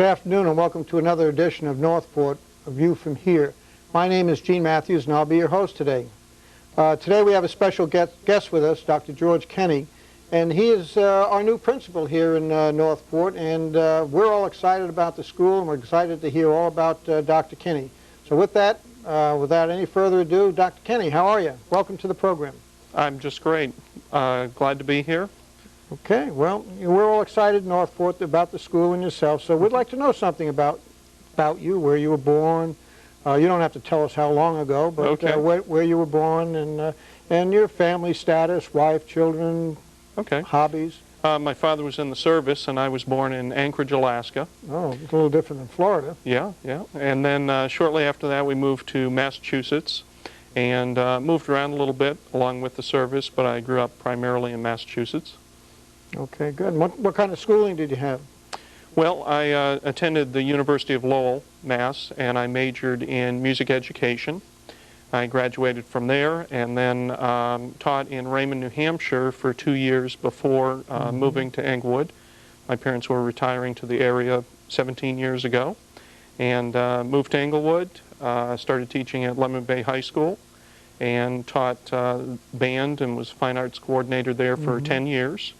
afternoon and welcome to another edition of Northport, A View from Here. My name is Gene Matthews and I'll be your host today. Today we have a special guest with us, Dr. George Kenny, and he is our new principal here in Northport, and we're all excited about the school and we're excited to hear all about Dr. Kenny. So with that, without any further ado, Dr. Kenny, how are you? Welcome to the program. I'm just great. Glad to be here. Okay, well, we're all excited in Northport about the school and yourself, so we'd like to know something about you, where you were born. You don't have to tell us how long ago, but okay. Where you were born and your family status, wife, children, hobbies. My father was in the service, and I was born in Anchorage, Alaska. Oh, it's a little different than Florida. Yeah. And then shortly after that, we moved to Massachusetts and moved around a little bit along with the service, but I grew up primarily in Massachusetts. Okay, good. What kind of schooling did you have? Well, I attended the University of Lowell, Mass, and I majored in music education. I graduated from there and then taught in Raymond, New Hampshire for 2 years before moving to Englewood. My parents were retiring to the area 17 years ago, and moved to Englewood, started teaching at Lemon Bay High School, and taught band and was fine arts coordinator there for 10 years.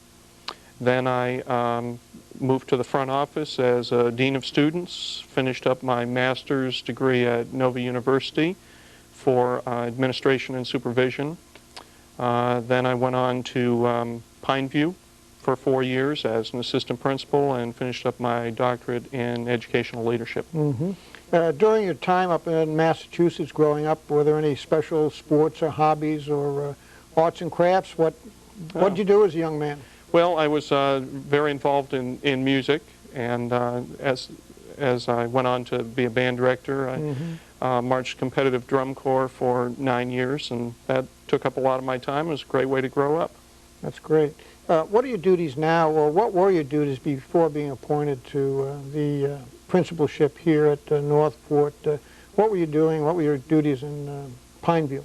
Then I moved to the front office as a dean of students, finished up my master's degree at Nova University for administration and supervision. Then I went on to Pineview for 4 years as an assistant principal and finished up my doctorate in educational leadership. During your time up in Massachusetts growing up, were there any special sports or hobbies or arts and crafts? What did you do as a young man? Well, I was very involved in music, and as I went on to be a band director, I marched competitive drum corps for 9 years, and that took up a lot of my time. It was a great way to grow up. That's great. What are your duties now, or what were your duties before being appointed to the principalship here at Northport? What were you doing? What were your duties in Pineview?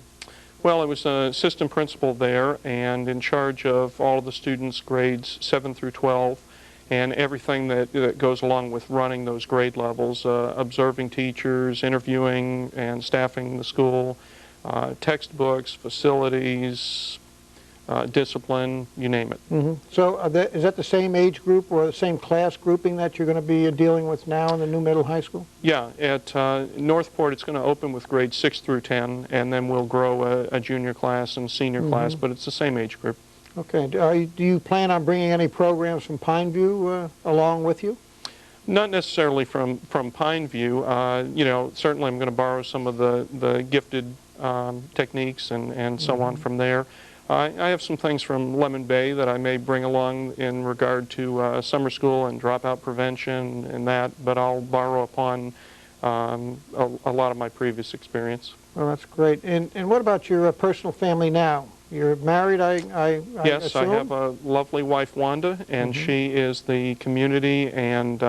Well, I was an assistant principal there and in charge of all of the students' grades 7 through 12 and everything that goes along with running those grade levels, observing teachers, interviewing and staffing the school, textbooks, facilities, discipline, you name it. So is that the same age group or the same class grouping that you're going to be dealing with now in the new middle high school? Yeah, at Northport it's going to open with grades 6 through 10, and then we'll grow a junior class and senior class, but it's the same age group. Okay. Do you plan on bringing any programs from Pineview along with you? Not necessarily from Pineview. You know, certainly I'm going to borrow some of the gifted techniques and so on from there. I have some things from Lemon Bay that I may bring along in regard to summer school and dropout prevention and that, but I'll borrow upon a lot of my previous experience. Well, that's great. And what about your personal family now? You're married, I Yes, assume? I have a lovely wife, Wanda, and she is the community and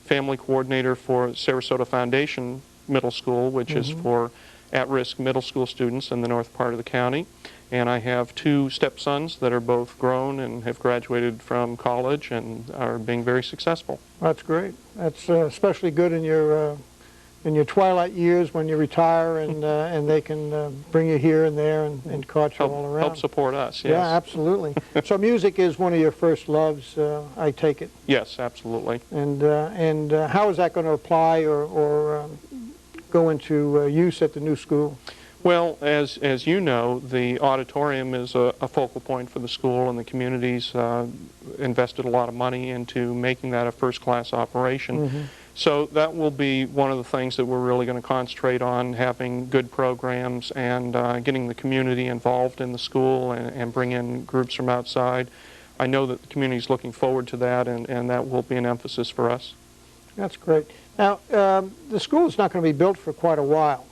family coordinator for Sarasota Foundation Middle School, which is for at-risk middle school students in the north part of the county. And I have 2 stepsons that are both grown and have graduated from college and are being very successful. That's great. That's especially good in your twilight years when you retire and they can bring you here and there and cart you all around. Help support us, yes. Yeah, absolutely. So music is one of your first loves, I take it. Yes, absolutely. And how is that going to apply or go into use at the new school? Well, as you know, the auditorium is a focal point for the school, and the community's invested a lot of money into making that a first-class operation. So that will be one of the things that we're really going to concentrate on, having good programs and getting the community involved in the school and bring in groups from outside. I know that the community is looking forward to that, and that will be an emphasis for us. That's great. Now, the school is not going to be built for quite a while.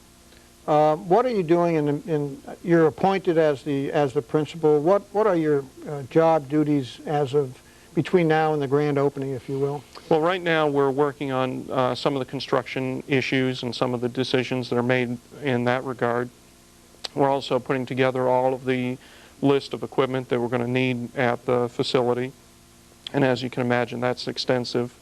What are you doing you're appointed as the principal. What are your job duties as of between now and the grand opening, if you will? Well, right now we're working on some of the construction issues and some of the decisions that are made in that regard. We're also putting together all of the list of equipment that we're going to need at the facility, and as you can imagine, that's extensive.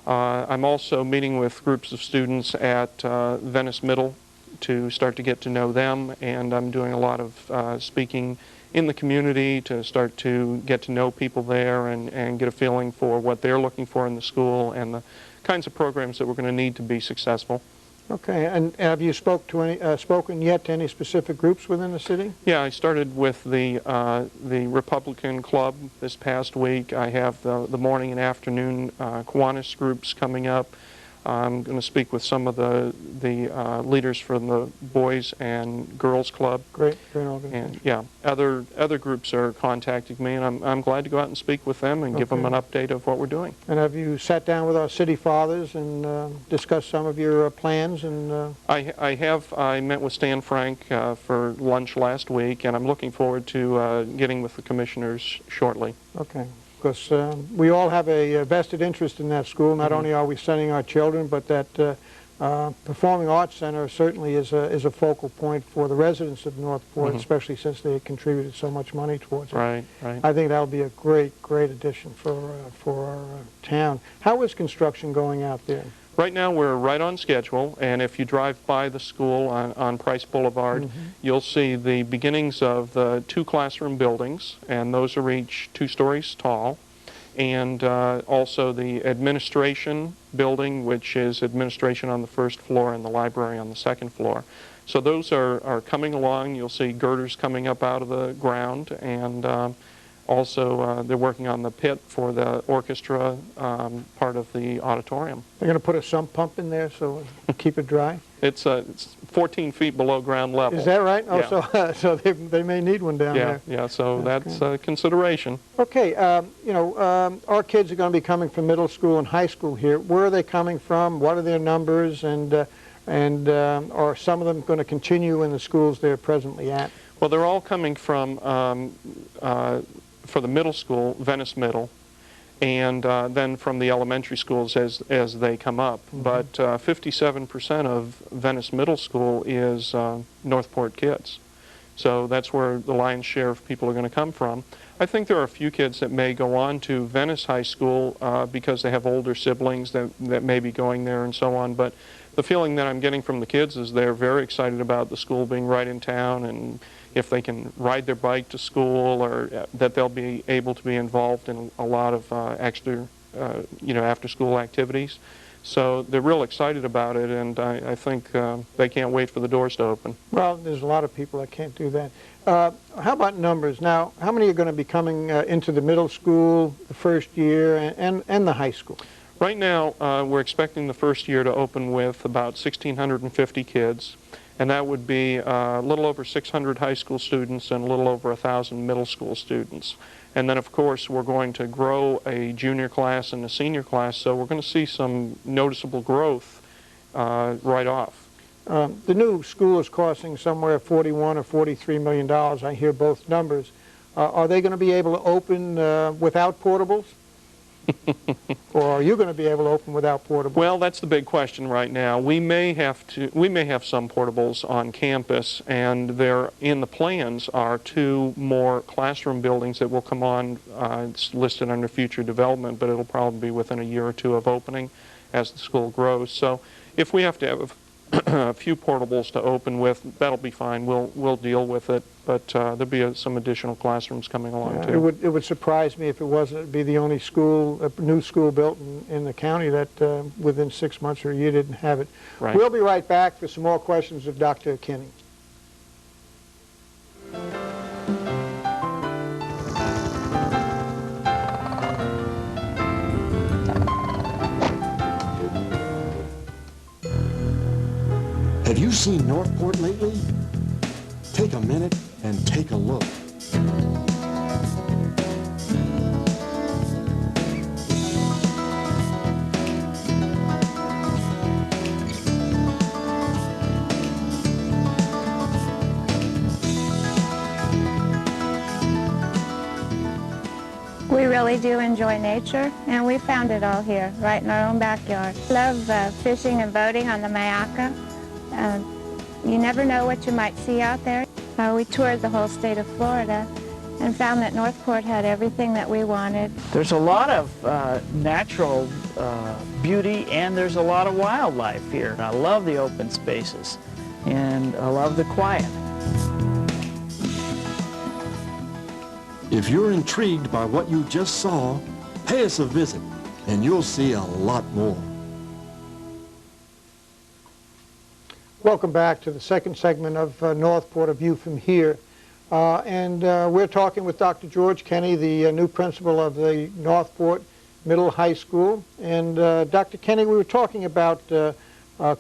I'm also meeting with groups of students at Venice Middle to start to get to know them, and I'm doing a lot of speaking in the community to start to get to know people there and get a feeling for what they're looking for in the school and the kinds of programs that we're going to need to be successful. Okay, and have you spoken yet to any specific groups within the city? Yeah, I started with the Republican Club this past week. I have the morning and afternoon Kiwanis groups coming up. I'm going to speak with some of the leaders from the Boys and Girls Club. Great organization. And yeah, other groups are contacting me, and I'm glad to go out and speak with them and give them an update of what we're doing. And have you sat down with our city fathers and discussed some of your plans? And I met with Stan Frank for lunch last week, and I'm looking forward to getting with the commissioners shortly. Okay. Because we all have a vested interest in that school. Not only are we sending our children, but that Performing Arts Center certainly is a focal point for the residents of Northport, especially since they contributed so much money towards it. Right. I think that'll be a great addition for our town. How is construction going out there? Right now we're right on schedule, and if you drive by the school on Price Boulevard, you'll see the beginnings of the 2 classroom buildings, and those are each 2 stories tall, and also the administration building, which is administration on the 1st floor and the library on the 2nd floor. So those are coming along. You'll see girders coming up out of the ground, and also, they're working on the pit for the orchestra part of the auditorium. They're going to put a sump pump in there so keep it dry? It's 14 feet below ground level. Is that right? Oh, yeah. so they may need one down there. Yeah, so that's a consideration. Okay, you know, our kids are going to be coming from middle school and high school here. Where are they coming from? What are their numbers? And are some of them going to continue in the schools they're presently at? Well, they're all coming from for the middle school, Venice Middle, and then from the elementary schools as they come up. But 57% of Venice Middle School is Northport kids. So that's where the lion's share of people are going to come from. I think there are a few kids that may go on to Venice High School because they have older siblings that may be going there and so on. But the feeling that I'm getting from the kids is they're very excited about the school being right in town, and if they can ride their bike to school, or that they'll be able to be involved in a lot of extra, after-school activities. So they're real excited about it, and I think they can't wait for the doors to open. Well, there's a lot of people that can't do that. How about numbers? Now, how many are going to be coming into the middle school, the first year, and the high school? Right now, we're expecting the first year to open with about 1,650 kids, and that would be a little over 600 high school students and a little over 1,000 middle school students. And then, of course, we're going to grow a junior class and a senior class, so we're going to see some noticeable growth right off. The new school is costing somewhere $41 or $43 million. I hear both numbers. Are they going to be able to open without portables? Or are you going to be able to open without portables? Well, that's the big question right now. We may have some portables on campus, and there in the plans are 2 more classroom buildings that will come on. It's listed under future development, but it'll probably be within a year or 2 of opening as the school grows. So if we have to have a few portables to open with, that'll be fine. We'll deal with it, but there'll be some additional classrooms coming along too. It would surprise me if it wasn't be the only new school built in the county that within 6 months or a year didn't have it. Right. We'll be right back for some more questions of Dr. Kinney. Have you seen Northport lately? Take a minute and take a look. We really do enjoy nature, and we found it all here, right in our own backyard. Love fishing and boating on the Mayaca. You never know what you might see out there. We toured the whole state of Florida, and found that Northport had everything that we wanted. There's a lot of natural beauty, and there's a lot of wildlife here. I love the open spaces, and I love the quiet. If you're intrigued by what you just saw, pay us a visit, and you'll see a lot more. Welcome back to the second segment of Northport, A View from Here. We're talking with Dr. George Kenny, the new principal of the Northport Middle High School. And Dr. Kenny, we were talking about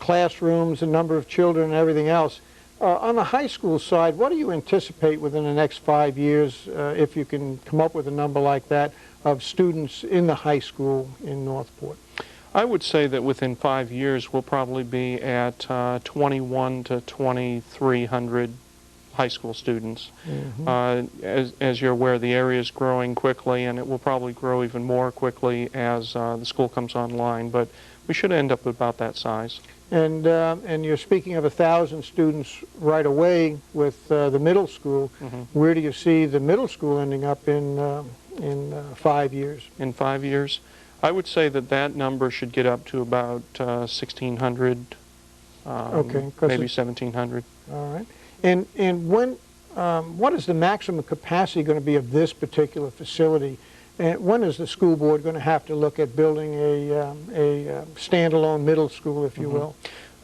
classrooms, the number of children, and everything else. On the high school side, what do you anticipate within the next 5 years, if you can come up with a number like that, of students in the high school in Northport? I would say that within 5 years we'll probably be at 21 to 2,300 high school students. Mm-hmm. As you're aware, the area is growing quickly, and it will probably grow even more quickly as the school comes online, but we should end up about that size. And you're speaking of 1,000 students right away with the middle school. Mm-hmm. Where do you see the middle school ending up in 5 years? In 5 years? I would say that that number should get up to about 1,600, okay, maybe 1,700. All right. And when, what is the maximum capacity going to be of this particular facility? And when is the school board going to have to look at building a standalone middle school, if you will?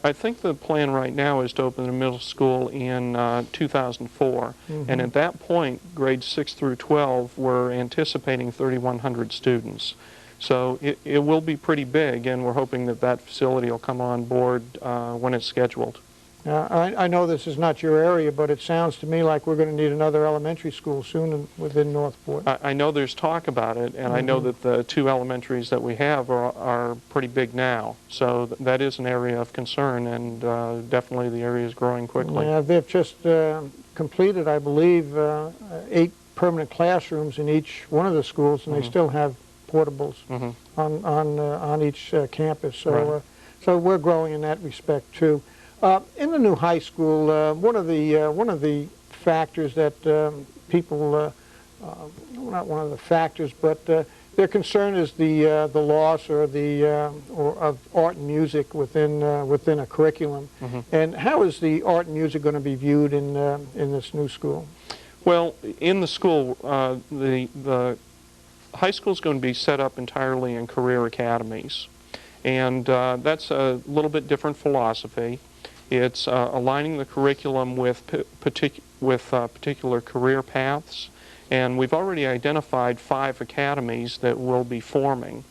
I think the plan right now is to open the middle school in 2004. And at that point, grades 6 through 12, we're anticipating 3,100 students. So it will be pretty big, and we're hoping that that facility will come on board when it's scheduled. I know this is not your area, but it sounds to me like we're going to need another elementary school soon within Northport. I know there's talk about it, and I know that the 2 elementaries that we have are pretty big now. So that is an area of concern, and definitely the area is growing quickly. Yeah, they've just completed, I believe, 8 permanent classrooms in each one of the schools, and they still have portables on each campus. So, so we're growing in that respect too. In the new high school, one of the factors that people, not one of the factors, but their concern is the loss or of art and music within a curriculum. And how is the art and music going to be viewed in this new school? Well, in the school, the high school is going to be set up entirely in career academies, and that's a little bit different philosophy. It's aligning the curriculum with particular career paths, and we've already identified 5 academies that will be forming,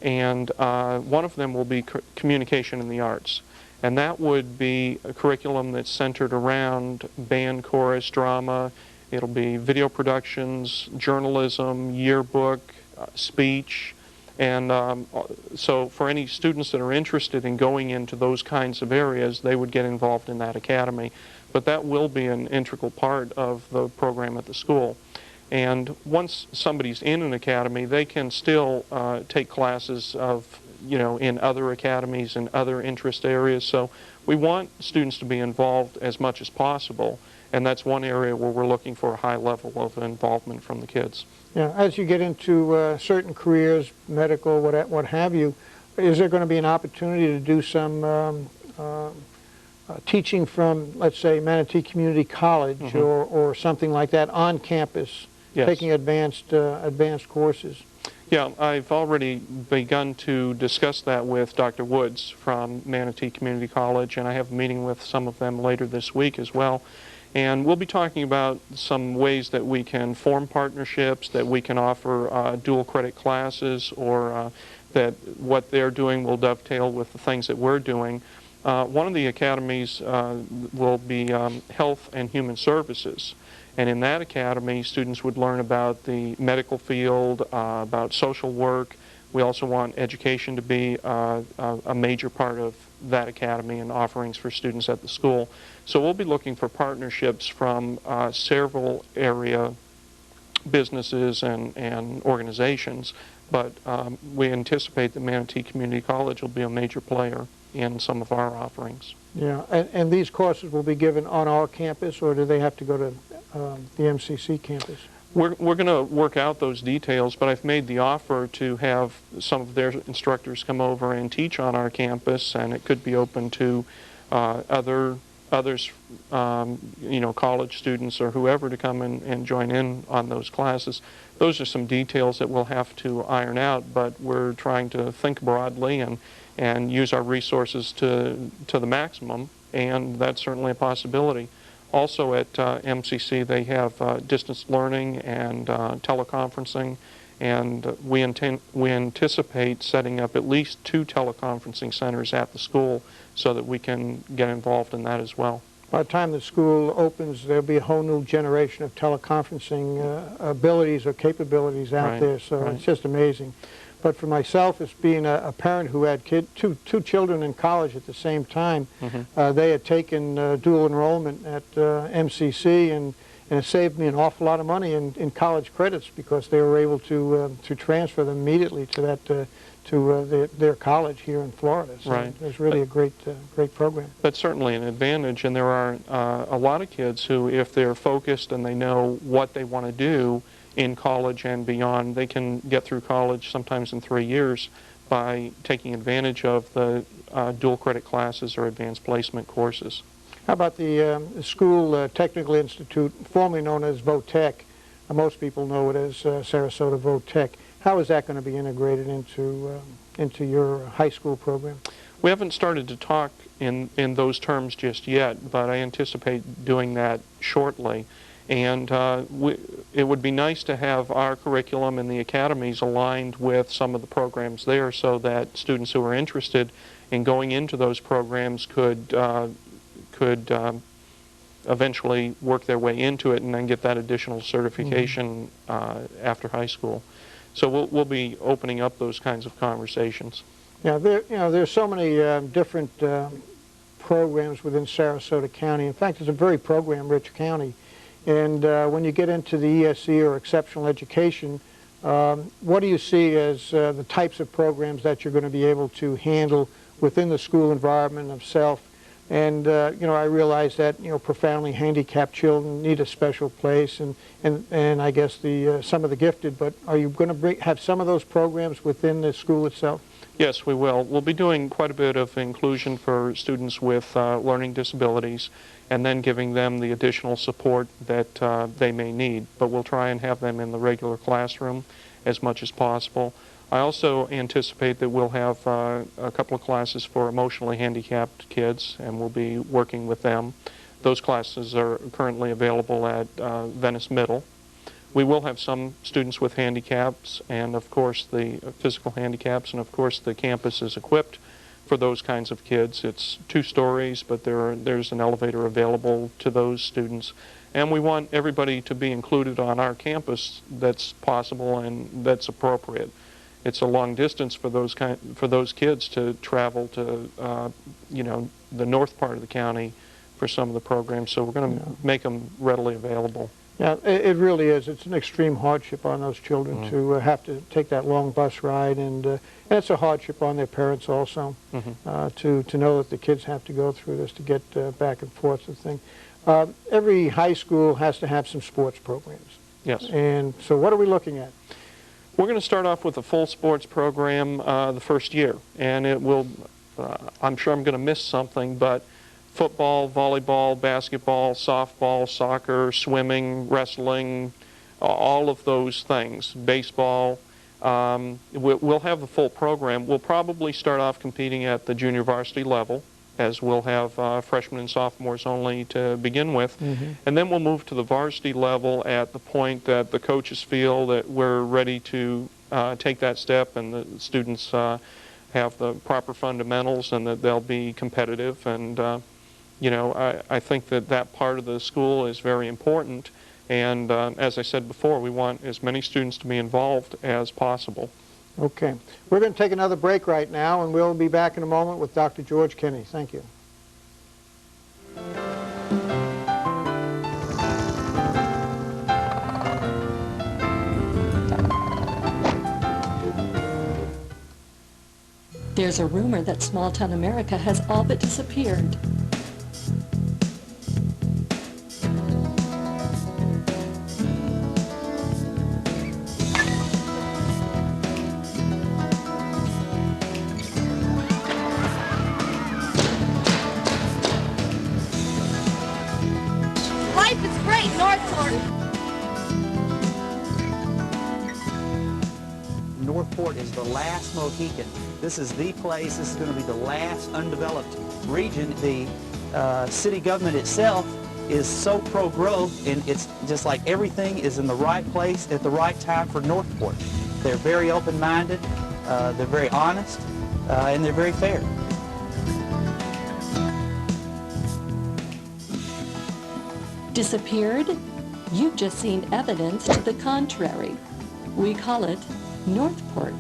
and one of them will be communication in the arts, and that would be a curriculum that's centered around band, chorus, drama. It'll be video productions, journalism, yearbook, speech. And so for any students that are interested in going into those kinds of areas, they would get involved in that academy. But that will be an integral part of the program at the school. And once somebody's in an academy, they can still take classes of, in other academies and other interest areas. So we want students to be involved as much as possible. And that's one area where we're looking for a high level of involvement from the kids. Yeah, as you get into certain careers, medical, what have you, is there going to be an opportunity to do some teaching from, let's say, Manatee Community College or something like that on campus, taking advanced courses? Yeah, I've already begun to discuss that with Dr. Woods from Manatee Community College, and I have a meeting with some of them later this week as well. And we'll be talking about some ways that we can form partnerships, that we can offer dual credit classes, or that what they're doing will dovetail with the things that we're doing. One of the academies will be Health and Human Services. And in that academy, students would learn about the medical field, about social work. We also want education to be a major part of that academy and offerings for students at the school. So we'll be looking for partnerships from several area businesses and organizations, but we anticipate that Manatee Community College will be a major player in some of our offerings. Yeah, and these courses will be given on our campus, or do they have to go to the MCC campus? We're going to work out those details, but I've made the offer to have some of their instructors come over and teach on our campus, and it could be open to others, you know, college students or whoever to come and join in on those classes. Those are some details that we'll have to iron out, but we're trying to think broadly and use our resources to the maximum, and that's certainly a possibility. Also at MCC, they have distance learning and teleconferencing, and we anticipate setting up at least 2 teleconferencing centers at the school so that we can get involved in that as well. By the time the school opens, there'll be a whole new generation of teleconferencing abilities or capabilities out there, so it's just amazing. But for myself, as being a parent who had two children in college at the same time, they had taken dual enrollment at MCC, and it saved me an awful lot of money in college credits because they were able to transfer them immediately to that to their college here in Florida. So it was really a great program. That's certainly an advantage, and there are a lot of kids who, if they're focused and they know what they want to do in college and beyond, they can get through college sometimes in 3 years by taking advantage of the dual credit classes or advanced placement courses. How about the school technical institute, formerly known as Rotc? Most people know it as Sarasota Rotc. How is that going to be integrated into your high school program? We haven't started to talk in those terms just yet, but I anticipate doing that shortly. And it would be nice to have our curriculum and the academies aligned with some of the programs there so that students who are interested in going into those programs could eventually work their way into it and then get that additional certification after high school. So we'll be opening up those kinds of conversations. Yeah, there's so many different programs within Sarasota County. In fact, it's a very program-rich county. And when you get into the ESE or exceptional education, what do you see as the types of programs that you're going to be able to handle within the school environment itself? And I realize that profoundly handicapped children need a special place, and I guess some of the gifted. But are you going to have some of those programs within the school itself? Yes, we will. We'll be doing quite a bit of inclusion for students with learning disabilities, and then giving them the additional support that they may need. But we'll try and have them in the regular classroom as much as possible. I also anticipate that we'll have a couple of classes for emotionally handicapped kids, and we'll be working with them. Those classes are currently available at Venice Middle. We will have some students with handicaps, and of course the physical handicaps, and of course the campus is equipped for those kinds of kids. It's 2 stories, but there's an elevator available to those students. And we want everybody to be included on our campus that's possible and that's appropriate. It's a long distance for those kids to travel to the north part of the county for some of the programs, so we're going to make them readily available. Yeah, it really is. It's an extreme hardship on those children to have to take that long bus ride, and it's a hardship on their parents also to know that the kids have to go through this to get back and forth and thing. Every high school has to have some sports programs. Yes. And so what are we looking at? We're going to start off with a full sports program the first year, and it will, I'm sure I'm going to miss something, but football, volleyball, basketball, softball, soccer, swimming, wrestling, all of those things, baseball. We'll have the full program. We'll probably start off competing at the junior varsity level, as we'll have freshmen and sophomores only to begin with. And then we'll move to the varsity level at the point that the coaches feel that we're ready to take that step, and the students have the proper fundamentals and that they'll be competitive. And I think that part of the school is very important, and as I said before, we want as many students to be involved as possible. Okay. We're going to take another break right now, and we'll be back in a moment with Dr. George Kenny. Thank you. There's a rumor that small-town America has all but disappeared. right, Northport. Northport is the last Mohican. This is the place. This is going to be the last undeveloped region. The city government itself is so pro-growth, and it's just like everything is in the right place at the right time for Northport. They're very open-minded, they're very honest, and they're very fair. Disappeared? You've just seen evidence to the contrary. We call it Northport.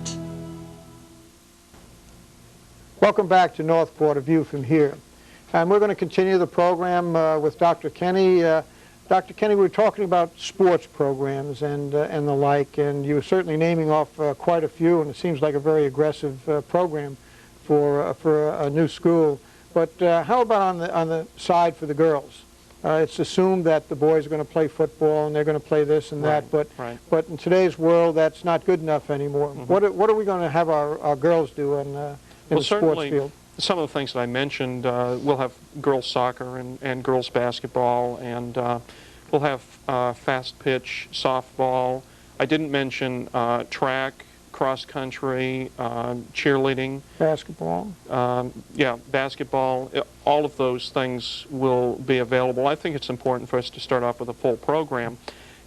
Welcome back to Northport, a view from here. And we're going to continue the program with Dr. Kenny. Dr. Kenny, we were talking about sports programs and the like, and you were certainly naming off quite a few, and it seems like a very aggressive program for a new school. But how about on the side for the girls? It's assumed that the boys are going to play football and they're going to play this and that, but in today's world, that's not good enough anymore. Mm-hmm. What are we going to have our girls do in the sports field? Some of the things that I mentioned, we'll have girls soccer and girls basketball, and we'll have fast pitch softball. I didn't mention track, cross country, cheerleading. Basketball. Yeah, basketball. All of those things will be available. I think it's important for us to start off with a full program.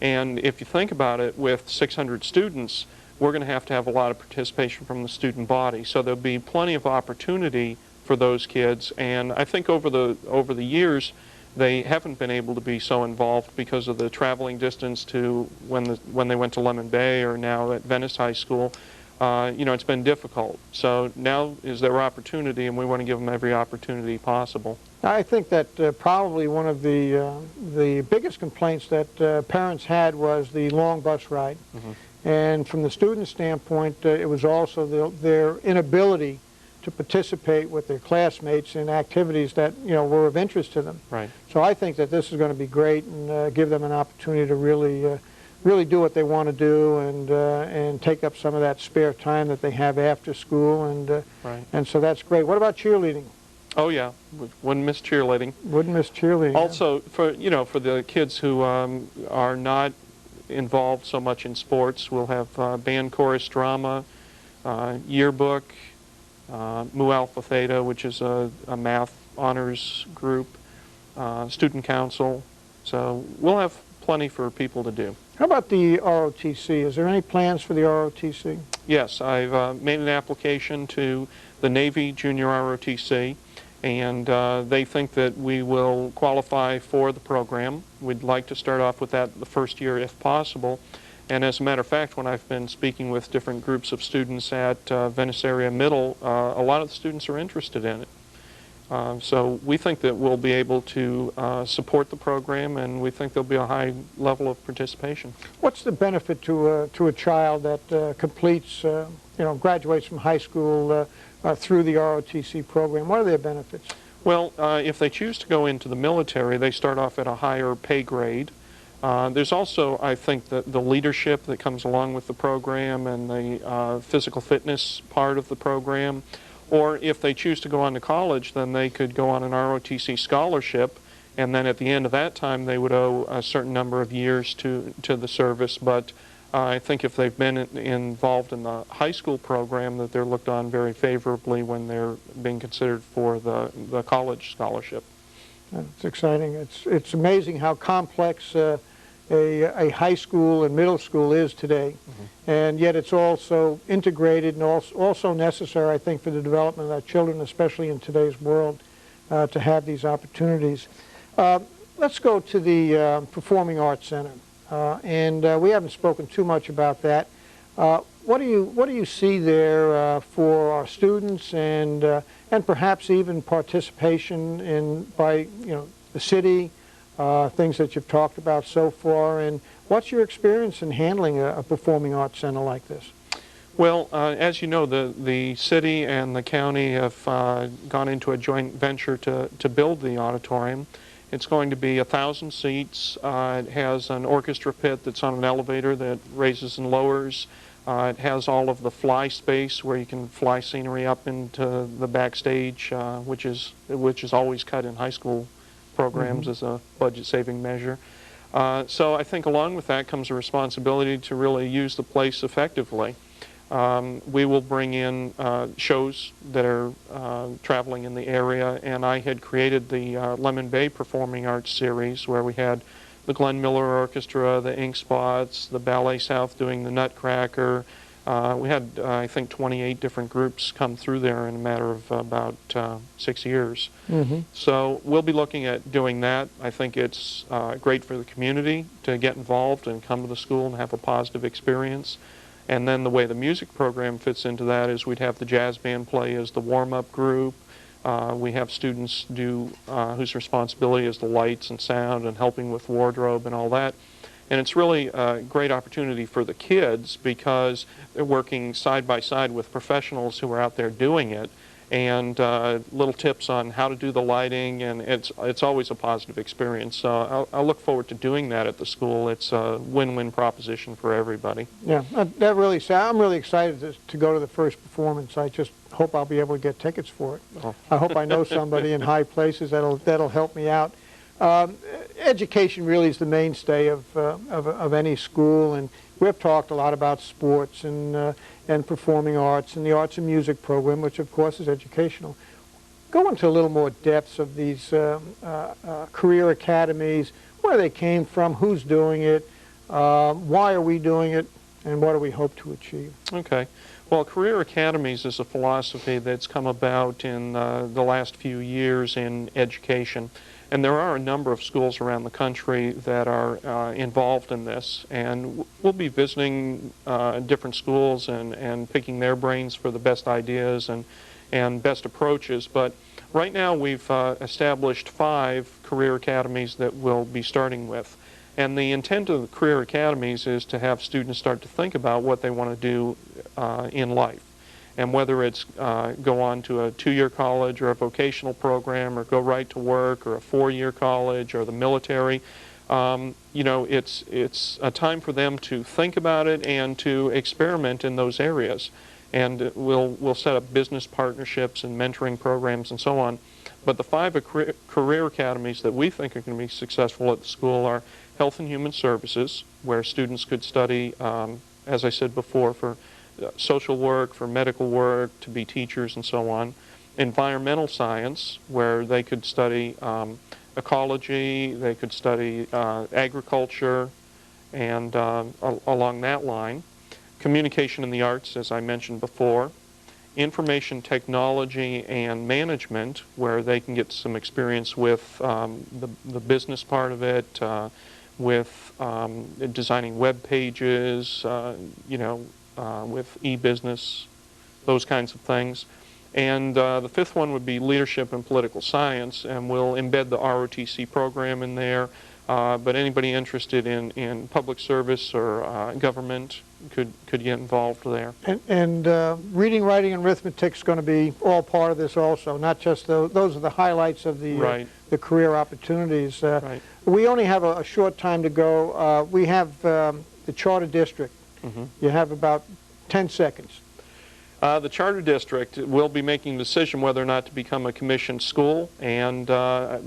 And if you think about it, with 600 students, we're going to have a lot of participation from the student body. So there'll be plenty of opportunity for those kids. And I think over the years, they haven't been able to be so involved because of the traveling distance to when they went to Lemon Bay or now at Venice High School. You know, it's been difficult. So now is their opportunity, and we want to give them every opportunity possible. I think that probably one of the biggest complaints that parents had was the long bus ride. Mm-hmm. And from the student standpoint, it was also their inability to participate with their classmates in activities that were of interest to them. Right. So I think that this is going to be great and give them an opportunity to really do what they want to do and take up some of that spare time that they have after school, and so that's great. What about cheerleading? Oh yeah, wouldn't miss cheerleading. Wouldn't miss cheerleading. Also, for the kids who are not involved so much in sports, we'll have band, chorus, drama, yearbook, Mu Alpha Theta, which is a math honors group, student council. So we'll have plenty for people to do. How about the ROTC? Is there any plans for the ROTC? Yes, I've made an application to the Navy Junior ROTC, and they think that we will qualify for the program. We'd like to start off with that the first year if possible. And as a matter of fact, when I've been speaking with different groups of students at Venice Area Middle, a lot of the students are interested in it. So we think that we'll be able to support the program, and we think there'll be a high level of participation. What's the benefit to a child that completes, graduates from high school through the ROTC program? What are their benefits? Well, if they choose to go into the military, they start off at a higher pay grade. There's also, I think, the leadership that comes along with the program and the physical fitness part of the program. Or if they choose to go on to college, then they could go on an ROTC scholarship, and then at the end of that time they would owe a certain number of years to the service. But I think if they've been involved in the high school program, that they're looked on very favorably when they're being considered for the college scholarship. It's exciting. It's amazing how complex a high school and middle school is today, and yet it's also integrated and also necessary, I think, for the development of our children, especially in today's world, to have these opportunities. Let's go to the Performing Arts Center, and we haven't spoken too much about that. What do you see there for our students and perhaps even participation by the city? Things that you've talked about so far, and what's your experience in handling a performing arts center like this? Well, as you know, the city and the county have gone into a joint venture to build the auditorium. It's going to be 1,000 seats. It has an orchestra pit that's on an elevator that raises and lowers. It has all of the fly space where you can fly scenery up into the backstage, which is always cut in high school programs as a budget-saving measure. So I think along with that comes a responsibility to really use the place effectively. We will bring in shows that are traveling in the area, and I had created the Lemon Bay Performing Arts series where we had the Glenn Miller Orchestra, the Ink Spots, the Ballet South doing the Nutcracker. We had, I think, 28 different groups come through there in a matter of about 6 years. So we'll be looking at doing that. I think it's great for the community to get involved and come to the school and have a positive experience. And then the way the music program fits into that is we'd have the jazz band play as the warm-up group. We have students do whose responsibility is the lights and sound and helping with wardrobe and all that. And it's really a great opportunity for the kids because they're working side by side with professionals who are out there doing it, and little tips on how to do the lighting, and it's always a positive experience. So I'll look forward to doing that at the school. It's a win-win proposition for everybody. Yeah, that really I'm really excited to go to the first performance. I just hope I'll be able to get tickets for it. Oh. I hope I know somebody in high places that'll help me out. Education really is the mainstay of any school, and we've talked a lot about sports and performing arts and the arts and music program, which of course is educational. Go into a little more depths of these career academies, where they came from, who's doing it, why are we doing it, and what do we hope to achieve? Okay. Well, Career Academies is a philosophy that's come about in the last few years in education. And there are a number of schools around the country that are involved in this. And we'll be visiting different schools and picking their brains for the best ideas and best approaches. But right now we've established 5 career academies that we'll be starting with. And the intent of the career academies is to have students start to think about what they want to do in life. And whether it's go on to a 2-year college or a vocational program or go right to work or a 4-year college or the military, you know, it's a time for them to think about it and to experiment in those areas. And we'll set up business partnerships and mentoring programs and so on. But the 5 career academies that we think are going to be successful at the school are Health and Human Services, where students could study, as I said before, for social work, for medical work, to be teachers and so on. Environmental science, where they could study ecology, they could study agriculture, and along that line. Communication in the arts, as I mentioned before. Information technology and management, where they can get some experience with the business part of it, with designing web pages, you know, with e-business, those kinds of things. And the 5th one would be leadership and political science, and we'll embed the ROTC program in there. But anybody interested in public service or government could get involved there. And reading, writing, and arithmetic is going to be all part of this also, not just those are the highlights of the career opportunities. Right. We only have a short time to go. We have the Charter District. You have about 10 seconds. The Charter District will be making a decision whether or not to become a commissioned school, and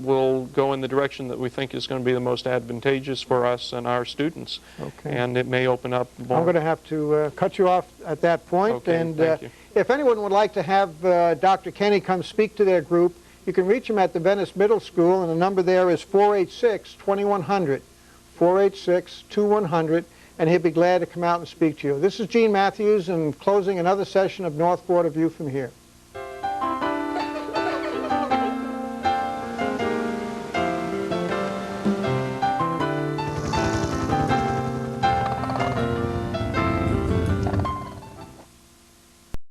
we'll go in the direction that we think is going to be the most advantageous for us and our students. Okay. And it may open up more. I'm going to have to cut you off at that point. Okay, and thank you. If anyone would like to have Dr. Kenny come speak to their group, you can reach him at the Venice Middle School, and the number there is 486-2100, 486-2100. And he'll be glad to come out and speak to you. This is Gene Matthews, and closing another session of Northport, A View from Here.